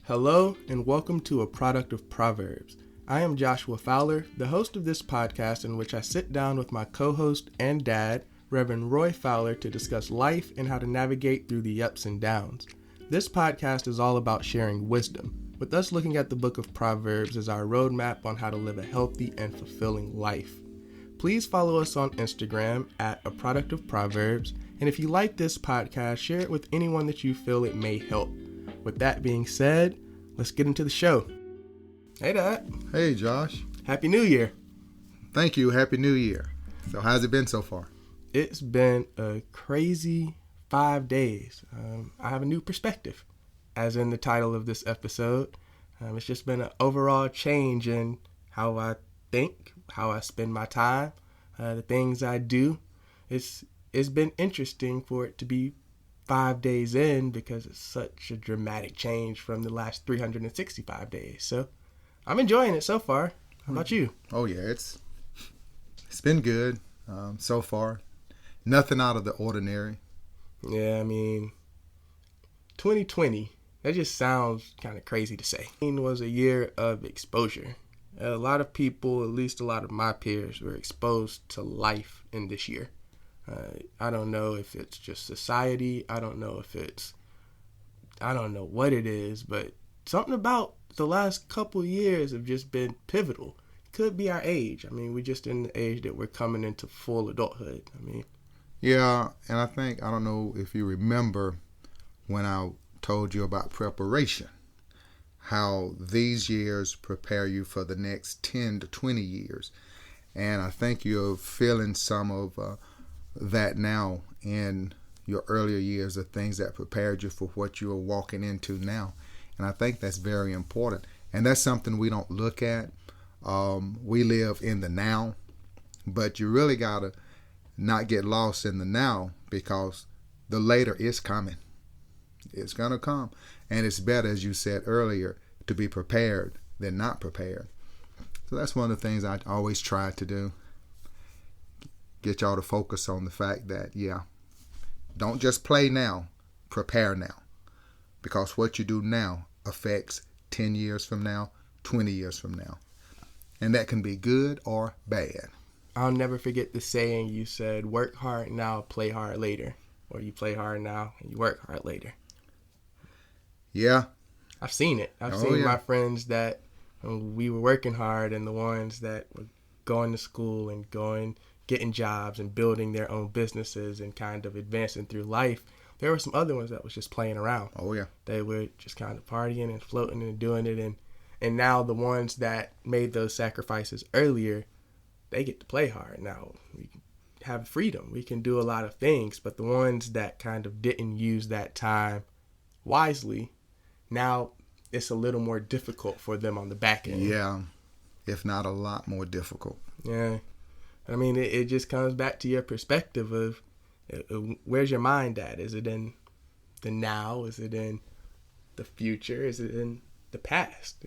Hello and welcome to A Product of Proverbs. I am Joshua Fowler, the host of this podcast in which I sit down with my co-host and dad, Reverend Roy Fowler, to discuss life and how to navigate through the ups and downs. This podcast is all about sharing wisdom, with us looking at the book of Proverbs as our roadmap on how to live a healthy and fulfilling life. Please follow us on Instagram at A Product of Proverbs, and if you like this podcast, share it with anyone that you feel it may help. With that being said, let's get into the show. Hey, Dad. Hey, Josh. Happy New Year. Thank you. Happy New Year. So how's it been so far? It's been a crazy 5 days. I have a new perspective, as in the title of this episode. It's just been an overall change in how I think, how I spend my time, the things I do. It's been interesting for it to be 5 days in because it's such a dramatic change from the last 365 days. So I'm enjoying it so far. How about you? Oh yeah, it's been good so far. Nothing out of the ordinary. Yeah, I mean, 2020, that just sounds kind of crazy to say. It was a year of exposure. A lot of people, at least a lot of my peers, were exposed to life in this year. I don't know if it's just society. I don't know what it is, but something about the last couple years have just been pivotal. Could be our age. I mean, we're just in the age that we're coming into full adulthood. Yeah, and I don't know if you remember when I told you about preparation, how these years prepare you for the next 10 to 20 years. And I think you're feeling some of that now in your earlier years, the things that prepared you for what you are walking into now. And I think that's very important. And that's something we don't look at. We live in the now, but you really got to not get lost in the now because the later is coming. It's going to come. And it's better, as you said earlier, to be prepared than not prepared. So that's one of the things I always try to do. Get y'all to focus on the fact that, don't just play now, prepare now. Because what you do now affects 10 years from now, 20 years from now. And that can be good or bad. I'll never forget the saying you said, work hard now, play hard later. Or you play hard now and you work hard later. Yeah. I've seen it. I've seen my friends that we were working hard and the ones that were going to school and getting jobs and building their own businesses and kind of advancing through life. There were some other ones that was just playing around. Oh, yeah. They were just kind of partying and floating and doing it. And now the ones that made those sacrifices earlier, they get to play hard. Now we have freedom. We can do a lot of things. But the ones that kind of didn't use that time wisely, now it's a little more difficult for them on the back end. Yeah, if not a lot more difficult. Yeah. I mean, it just comes back to your perspective of where's your mind at? Is it in the now? Is it in the future? Is it in the past?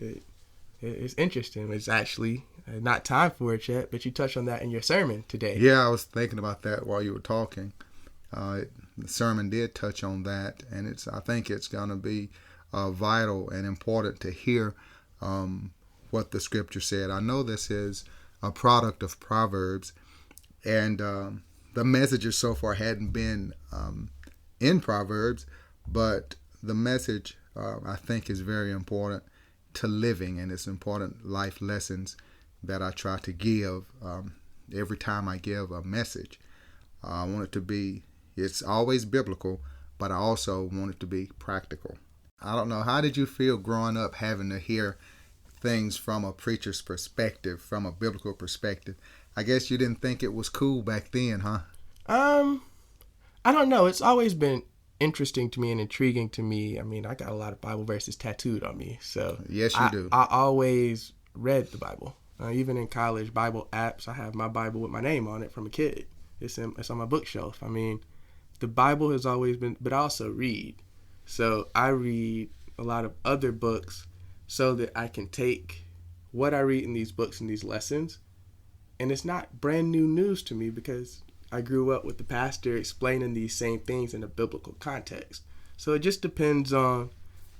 It's interesting. It's actually not time for it yet, but you touched on that in your sermon today. Yeah, I was thinking about that while you were talking. The sermon did touch on that, and I think it's going to be vital and important to hear what the scripture said. I know this is a product of Proverbs, and the messages so far hadn't been in Proverbs, but the message I think is very important to living, and it's important life lessons that I try to give every time I give a message. I want it to be, it's always biblical, but I also want it to be practical. I don't know, how did you feel growing up having to hear things from a preacher's perspective, from a biblical perspective? I guess you didn't think it was cool back then, huh? I don't know. It's always been interesting to me and intriguing to me. I mean, I got a lot of Bible verses tattooed on me. So yes, you do. I always read the Bible. Even in college, Bible apps, I have my Bible with my name on it from a kid. It's on my bookshelf. I mean, the Bible has always been, but I also read. So I read a lot of other books so that I can take what I read in these books and these lessons. And it's not brand new news to me because I grew up with the pastor explaining these same things in a biblical context. So it just depends on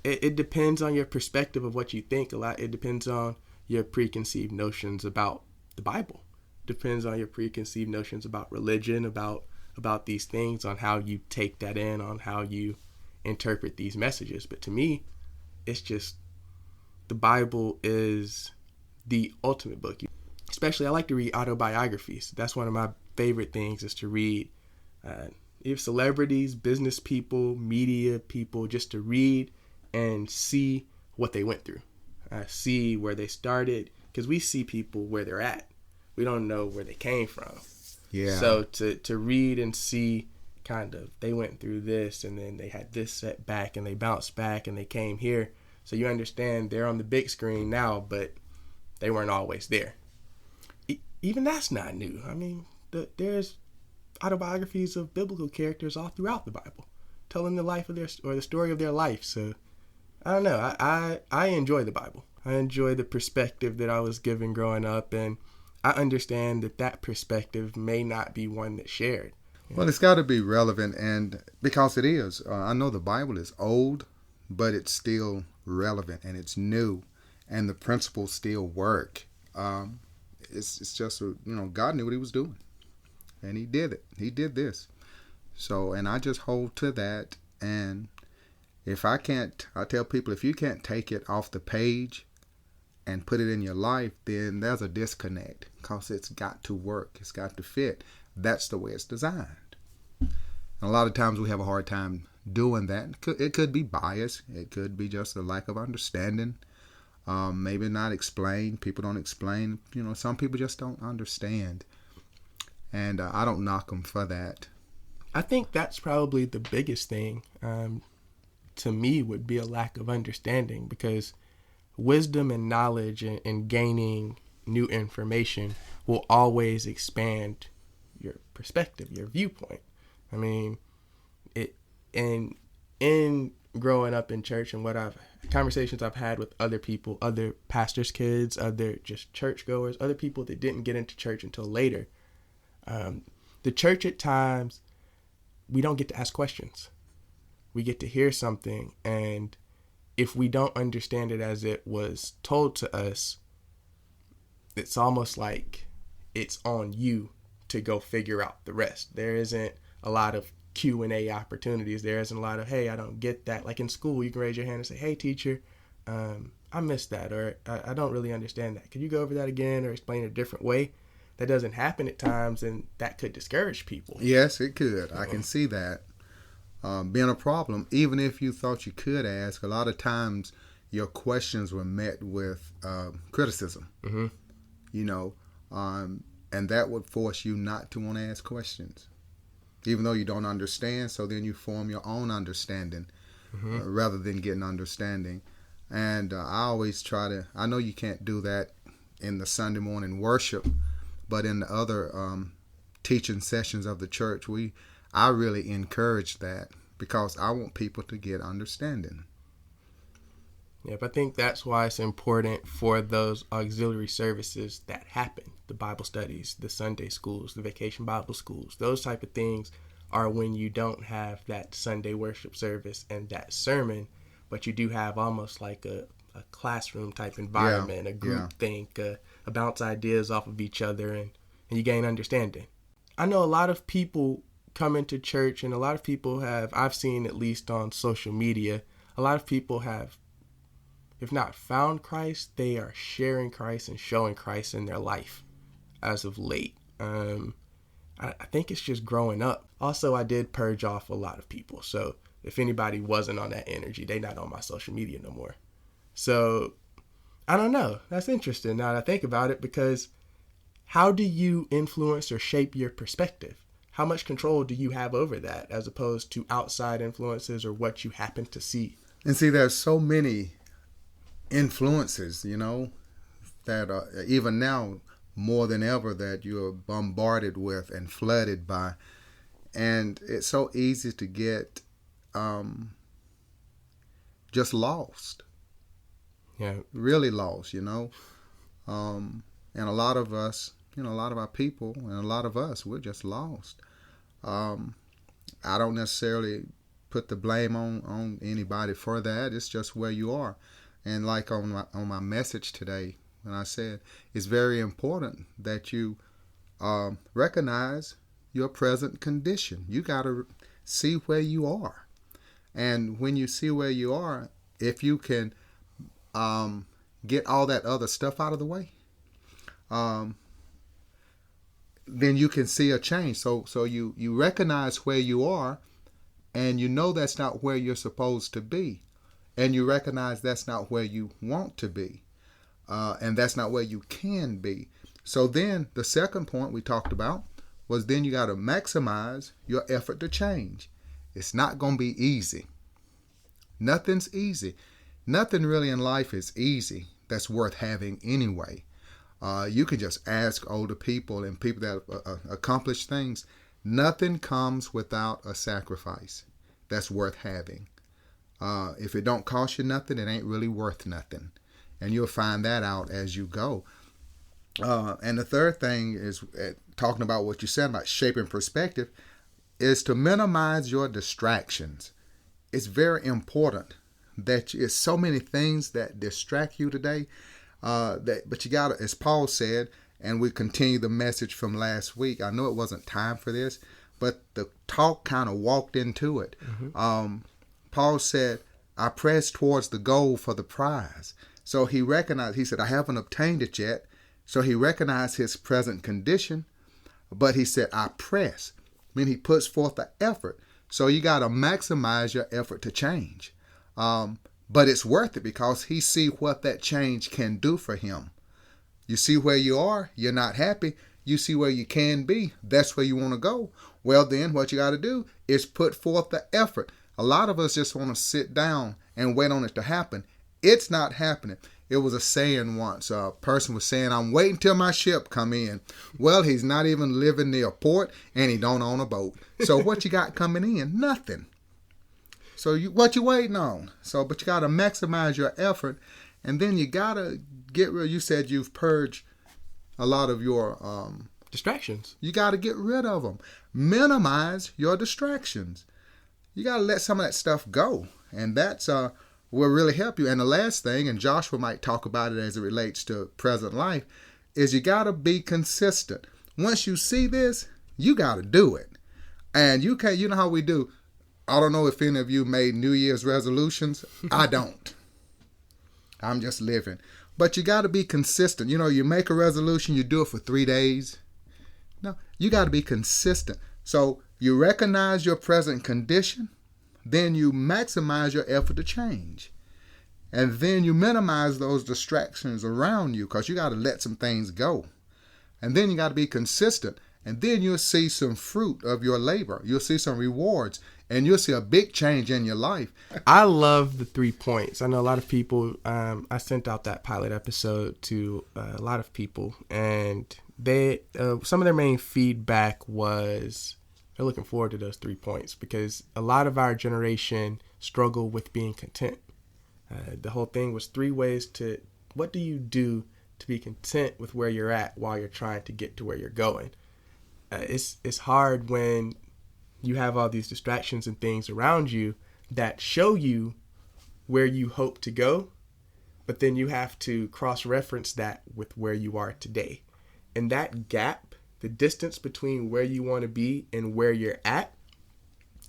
it depends on your perspective of what you think a lot. It depends on your preconceived notions about the Bible. Depends on your preconceived notions about religion, about these things, on how you take that in, on how you interpret these messages. But to me, it's just the Bible is the ultimate book. Especially, I like to read autobiographies. That's one of my favorite things, is to read if celebrities, business people, media people, just to read and see what they went through, see where they started, because we see people where they're at. We don't know where they came from. Yeah. So to read and see kind of, they went through this and then they had this setback and they bounced back and they came here. So you understand they're on the big screen now, but they weren't always there. Even that's not new. I mean, there's autobiographies of biblical characters all throughout the Bible, telling the life of the story of their life. So I don't know. I enjoy the Bible. I enjoy the perspective that I was given growing up, and I understand that perspective may not be one that's shared. Well, it's got to be relevant, and because it is. I know the Bible is old, but it's still relevant, and it's new, and the principles still work. It's just, God knew what he was doing, and he did it. He did this. So, and I just hold to that, and if I tell people, if you can't take it off the page and put it in your life, then there's a disconnect, because it's got to work. It's got to fit. That's the way it's designed. And a lot of times we have a hard time doing that. It could be bias. It could be just a lack of understanding. Maybe not explain. People don't explain. Some people just don't understand. And I don't knock them for that. I think that's probably the biggest thing, to me, would be a lack of understanding, because wisdom and knowledge and gaining new information will always expand your perspective, your viewpoint. I mean, in growing up in church and conversations I've had with other people, other pastors' kids, other just churchgoers, other people that didn't get into church until later. The church at times, we don't get to ask questions. We get to hear something, and if we don't understand it as it was told to us, it's almost like it's on you to go figure out the rest. There isn't a lot of Q&A opportunities. There isn't a lot of, hey, I don't get that. Like in school, you can raise your hand and say, hey, teacher, I missed that, or I don't really understand that. Could you go over that again or explain it a different way? That doesn't happen at times, and that could discourage people. Yes, it could. I can see that being a problem. Even if you thought you could ask, a lot of times your questions were met with criticism. And that would force you not to want to ask questions, even though you don't understand. So then you form your own understanding rather than getting understanding. And I always I know you can't do that in the Sunday morning worship, but in the other teaching sessions of the church, I really encourage that, because I want people to get understanding. Yep, I think that's why it's important for those auxiliary services that happen. The Bible studies, the Sunday schools, the vacation Bible schools, those type of things are when you don't have that Sunday worship service and that sermon, but you do have almost like a classroom type environment, a group think, bounce ideas off of each other, and you gain understanding. I know a lot of people come into church, and a lot of people I've seen at least on social media, a lot of people have, if not found Christ, they are sharing Christ and showing Christ in their life as of late. I think it's just growing up. Also, I did purge off a lot of people. So if anybody wasn't on that energy, they not on my social media no more. So I don't know. That's interesting now that I think about it, because how do you influence or shape your perspective? How much control do you have over that, as opposed to outside influences or what you happen to see? And see, there's so many influences, that are, even now more than ever, that you're bombarded with and flooded by. And it's so easy to get just lost. Yeah. Really lost, And a lot of us, a lot of our people and a lot of us, we're just lost. I don't necessarily put the blame on anybody for that. It's just where you are. And like on my message today, when I said it's very important that you recognize your present condition. You got to see where you are. And when you see where you are, if you can get all that other stuff out of the way, then you can see a change. So you recognize where you are, and you know that's not where you're supposed to be. And you recognize that's not where you want to be. And that's not where you can be. So then the second point we talked about was then you got to maximize your effort to change. It's not going to be easy. Nothing's easy. Nothing really in life is easy that's worth having anyway. You can just ask older people and people that accomplish things. Nothing comes without a sacrifice that's worth having. If it don't cost you nothing, it ain't really worth nothing. And you'll find that out as you go. And the third thing is talking about what you said about shaping perspective is to minimize your distractions. It's very important that it's so many things that distract you today. But you got to, as Paul said, and we continue the message from last week. I know it wasn't time for this, but the talk kind of walked into it. Mm-hmm. Paul said, I press towards the goal for the prize. So he recognized, he said, I haven't obtained it yet. So he recognized his present condition, but he said, I press. I mean, he puts forth the effort. So you got to maximize your effort to change. But it's worth it because he see what that change can do for him. You see where you are, you're not happy. You see where you can be, that's where you want to go. Well, then what you got to do is put forth the effort. A lot of us just want to sit down and wait on it to happen. It's not happening. It was a saying once. A person was saying, I'm waiting till my ship come in. Well, he's not even living near a port and he don't own a boat. So what you got coming in? Nothing. So what you waiting on? But you got to maximize your effort, and then you got to get rid. You said you've purged a lot of your distractions. You got to get rid of them. Minimize your distractions. You got to let some of that stuff go, and that's will really help you. And the last thing, and Joshua might talk about it as it relates to present life, is you got to be consistent. Once you see this, you got to do it, and you can't. You know how we do. I don't know if any of you made New Year's resolutions. I don't. I'm just living. But you got to be consistent. You know, you make a resolution, you do it for 3 days. No, you got to be consistent. So you recognize your present condition, then you maximize your effort to change. And then you minimize those distractions around you because you got to let some things go. And then you got to be consistent. And then you'll see some fruit of your labor. You'll see some rewards. And you'll see a big change in your life. I love the 3 points. I know a lot of people, I sent out that pilot episode to a lot of people. And they, some of their main feedback was they're looking forward to those 3 points. Because a lot of our generation struggle with being content. The whole thing was 3 ways to, what do you do to be content with where you're at while you're trying to get to where you're going? It's hard when you have all these distractions and things around you that show you where you hope to go, but then you have to cross-reference that with where you are today. And that gap, the distance between where you want to be and where you're at,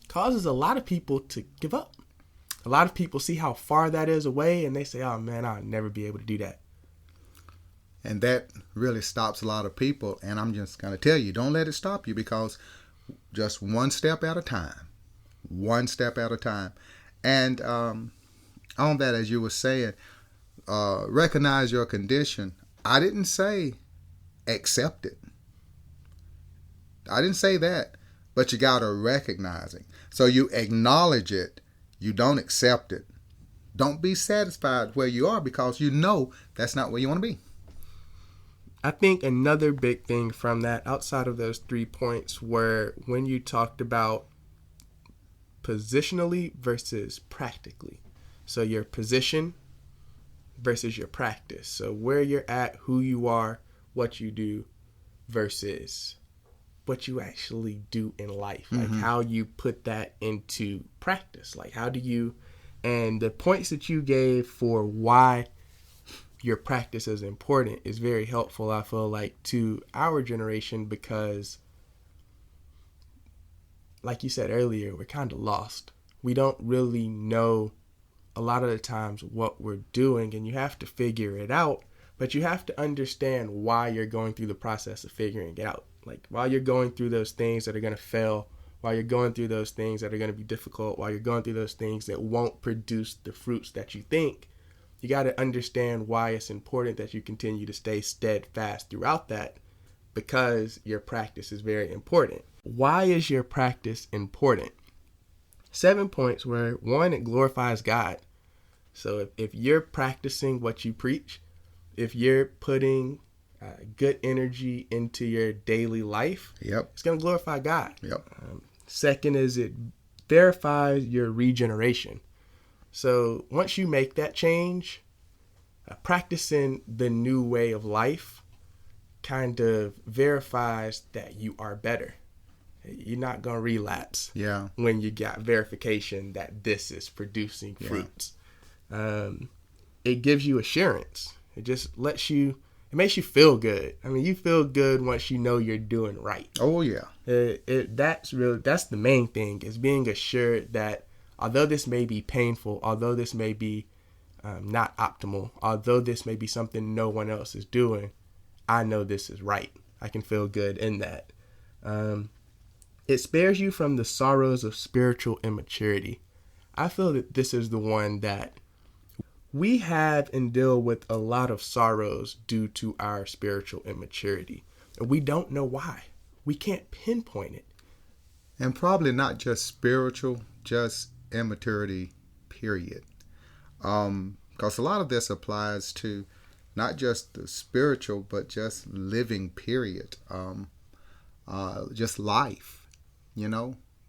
causes a lot of people to give up. A lot of people see how far that is away and they say, oh man, I'll never be able to do that. And that really stops a lot of people. And I'm just going to tell you, don't let it stop you, because just one step at a time. One step at a time. And on that, as you were saying, recognize your condition. I didn't say accept it. I didn't say that. But you got to recognize it. So you acknowledge it. You don't accept it. Don't be satisfied where you are, because you know that's not where you want to be. I think another big thing from that, outside of those 3 points, were when you talked about positionally versus practically. So your position versus your practice. So where you're at, who you are, what you do, versus what you actually do in life, like how you put that into practice. Like, how do you, and the points that you gave for why your practice is important is very helpful, I feel like, to our generation, because like you said earlier, we're kind of lost. We don't really know a lot of the times what we're doing, and you have to figure it out, but you have to understand why you're going through the process of figuring it out. Like, while you're going through those things that are going to fail, while you're going through those things that are going to be difficult, while you're going through those things that won't produce the fruits that you think, you got to understand why it's important that you continue to stay steadfast throughout that, because your practice is very important. Why is your practice important? 7 points where, 1, it glorifies God. So if you're practicing what you preach, if you're putting good energy into your daily life, it's going to glorify God. Second is it verifies your regeneration. So once you make that change, practicing the new way of life kind of verifies that you are better. You're not going to relapse when you got verification that this is producing fruits. It gives you assurance. It just lets you, it makes you feel good. I mean, you feel good once you know you're doing right. Oh, yeah. That's the main thing, is being assured that although this may be painful, although this may be not optimal, although this may be something no one else is doing, I know this is right. I can feel good in that. It spares you from the sorrows of spiritual immaturity. I feel that this is the one that we have and deal with a lot of sorrows due to our spiritual immaturity. We don't know why. We can't pinpoint it. And probably not just spiritual, just immaturity, period. Because a lot of this applies to not just the spiritual, but just living, period. Just life,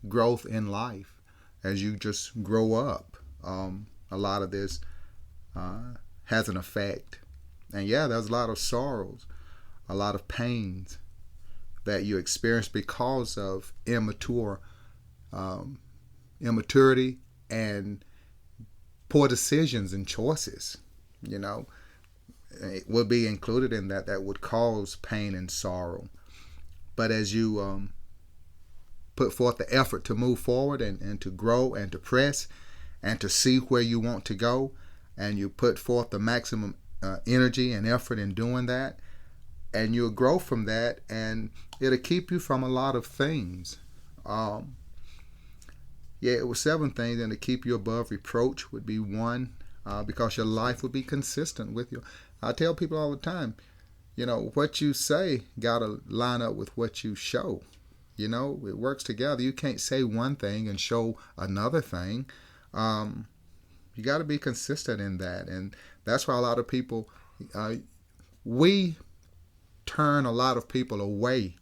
growth in life as you just grow up. A lot of this has an effect. And there's a lot of sorrows, a lot of pains that you experience because of immaturity and poor decisions and choices. It would be included in that would cause pain and sorrow. But as you put forth the effort to move forward and to grow and to press and to see where you want to go, and you put forth the maximum energy and effort in doing that, and you'll grow from that, and it'll keep you from a lot of things. It was 7 things, and to keep you above reproach would be 1, because your life would be consistent with you. I tell people all the time, what you say got to line up with what you show. It works together. You can't say one thing and show another thing. You got to be consistent in that. And that's why a lot of people, we turn a lot of people away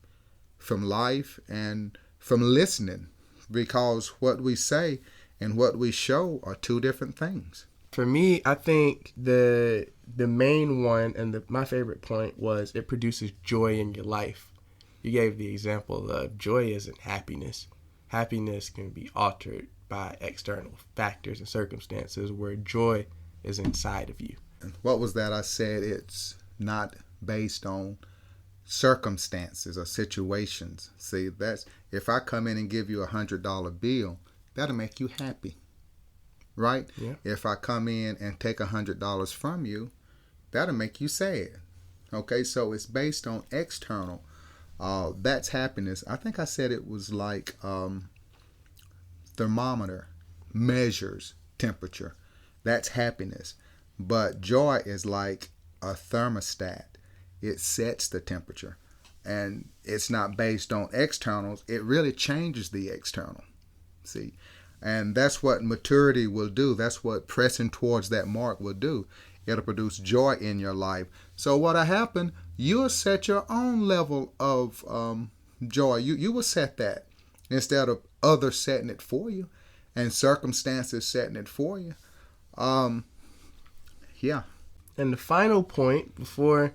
from life and from listening, because what we say and what we show are 2 different things. For me, I think the main one and my favorite point was it produces joy in your life. You gave the example of joy isn't happiness. Happiness can be altered by external factors and circumstances, where joy is inside of you. What was that? I said it's not based on circumstances or situations. See, that's, if I come in and give you $100 bill, that'll make you happy, right? Yeah. If I come in and take $100 from you, that'll make you sad. Okay, so it's based on external. That's happiness. I think I said it was like thermometer measures temperature. That's happiness. But joy is like a thermostat. It sets the temperature. And it's not based on externals. It really changes the external. See? And that's what maturity will do. That's what pressing towards that mark will do. It'll produce joy in your life. So what'll happen, you'll set your own level of joy. You will set that instead of others setting it for you and circumstances setting it for you. And the final point before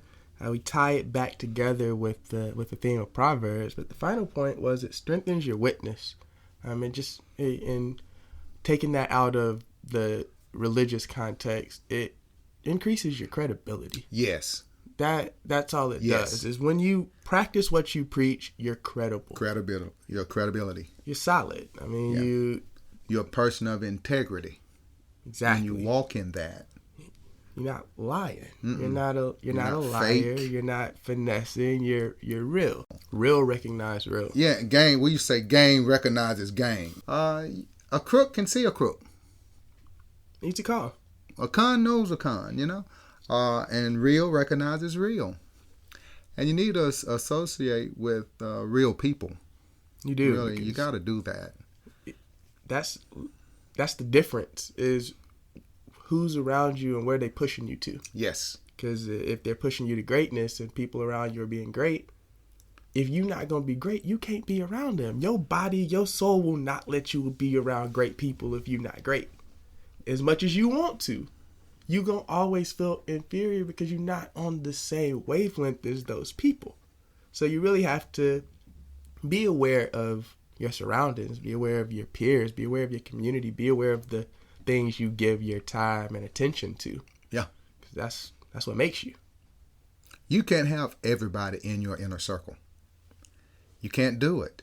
we tie it back together with the theme of Proverbs. But the final point was it strengthens your witness. In taking that out of the religious context, it increases your credibility. Yes. That's all it does. Is when you practice what you preach, you're credible. Your credibility. You're solid. I mean, you're a person of integrity. Exactly. And you walk in that. You're not lying. You're not a liar. Fake. You're not finessing. You're real. Real recognize real. Yeah, game. We say game recognizes game. A crook can see a crook. Easy call. A con knows a con, and real recognizes real. And you need to associate with real people. You do. Really, you got to do that. That's the difference, is who's around you and where they pushing you to. Yes. Because if they're pushing you to greatness and people around you are being great, if you're not going to be great, you can't be around them. Your body, your soul will not let you be around great people if you're not great. As much as you want to, you're going to always feel inferior because you're not on the same wavelength as those people. So you really have to be aware of your surroundings, be aware of your peers, be aware of your community, be aware of the things you give your time and attention to. Yeah. 'Cause that's what makes you. You can't have everybody in your inner circle. You can't do it.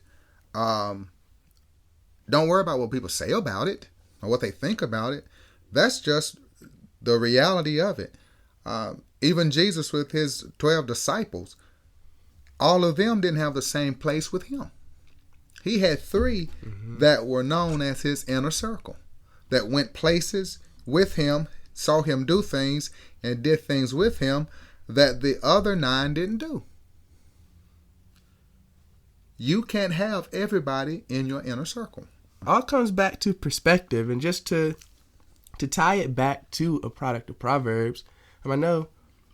Don't worry about what people say about it or what they think about it. That's just the reality of it. Even Jesus with his 12 disciples, all of them didn't have the same place with him. He had 3 that were known as his inner circle, that went places with him, saw him do things, and did things with him that the other 9 didn't do. You can't have everybody in your inner circle. All comes back to perspective, and just to tie it back to A Product of Proverbs. I know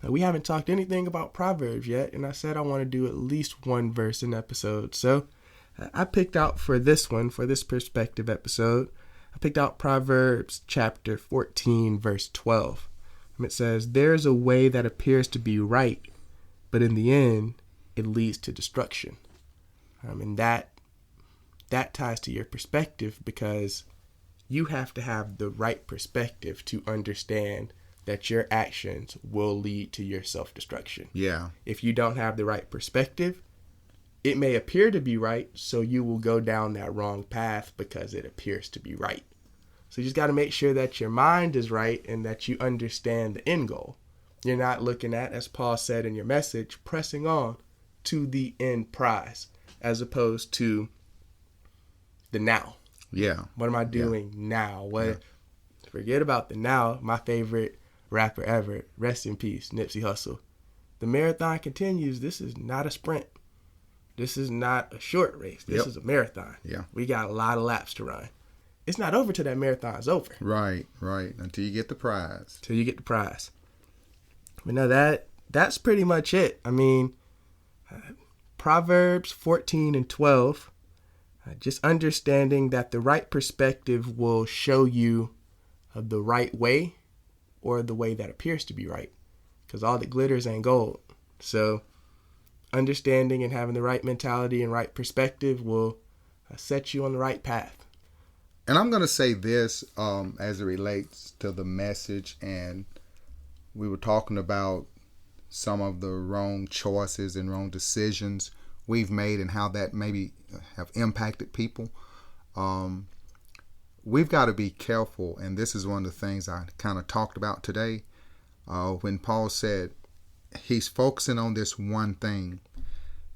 we haven't talked anything about Proverbs yet, and I said I want to do at least one verse an episode. So I picked out for this perspective episode, I picked out Proverbs chapter 14, verse 12. And it says, "There is a way that appears to be right, but in the end, it leads to destruction." And that ties to your perspective, because you have to have the right perspective to understand that your actions will lead to your self-destruction. Yeah. If you don't have the right perspective, it may appear to be right, so you will go down that wrong path because it appears to be right. So you just got to make sure that your mind is right and that you understand the end goal. You're not looking at, as Paul said in your message, pressing on to the end prize, as opposed to the now. Yeah. What am I doing now? Forget about the now. My favorite rapper ever, rest in peace, Nipsey Hussle. The marathon continues. This is not a sprint. This is not a short race. This is a marathon. Yeah. We got a lot of laps to run. It's not over till that marathon's over. Right. Until you get the prize. But no, that's pretty much it. I mean, Proverbs 14 and 12, just understanding that the right perspective will show you the right way, or the way that appears to be right, because all that glitters ain't gold. So understanding and having the right mentality and right perspective will set you on the right path. And I'm going to say this as it relates to the message, and we were talking about some of the wrong choices and wrong decisions we've made and how that maybe have impacted people. We've got to be careful, and this is one of the things I kind of talked about today, when Paul said he's focusing on this one thing,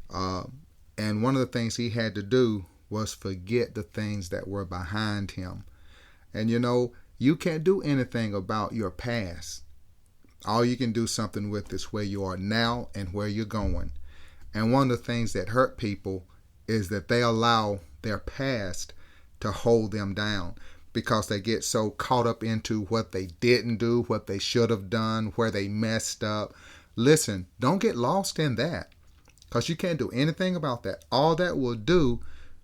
and one of the things he had to do was forget the things that were behind him. And you can't do anything about your past. All you can do something with is where you are now and where you're going. And one of the things that hurt people is that they allow their past to hold them down, because they get so caught up into what they didn't do, what they should have done, where they messed up. Listen, don't get lost in that, because you can't do anything about that. All that will do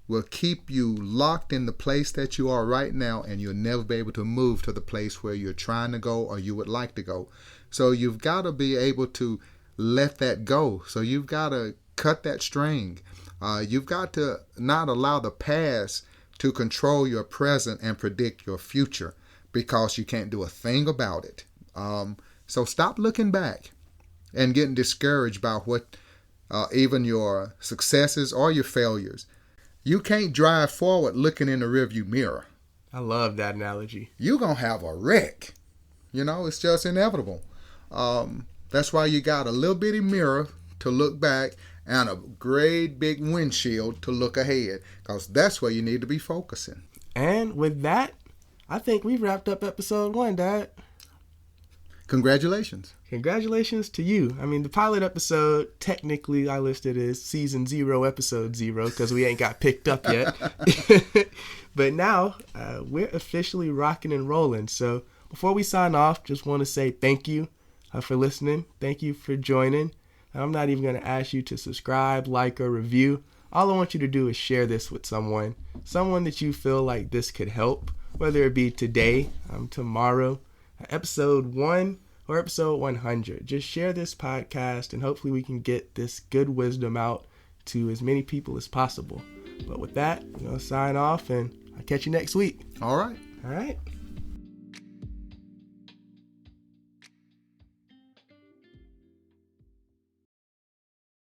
will keep you locked in the place that you are right now, and you'll never be able to move to the place where you're trying to go or you would like to go. So you've got to be able to let that go. So you've got to cut that string. You've got to not allow the past to control your present and predict your future, because you can't do a thing about it. So stop looking back and getting discouraged by what even your successes or your failures. You can't drive forward looking in the rearview mirror. I love that analogy. You're going to have a wreck. It's just inevitable. That's why you got a little bitty mirror to look back and a great big windshield to look ahead, because that's where you need to be focusing. And with that, I think we've wrapped up episode 1, Dad. Congratulations. Congratulations to you. I mean, the pilot episode, technically I listed as season 0, episode 0, because we ain't got picked up yet. But now we're officially rocking and rolling. So before we sign off, just want to say thank you for listening. Thank you for joining. I'm not even going to ask you to subscribe, like, or review. All I want you to do is share this with someone that you feel like this could help, whether it be today, tomorrow, episode 1, or episode 100. Just share this podcast, and hopefully we can get this good wisdom out to as many people as possible. But with that, I'm going to sign off, and I'll catch you next week. All right. All right.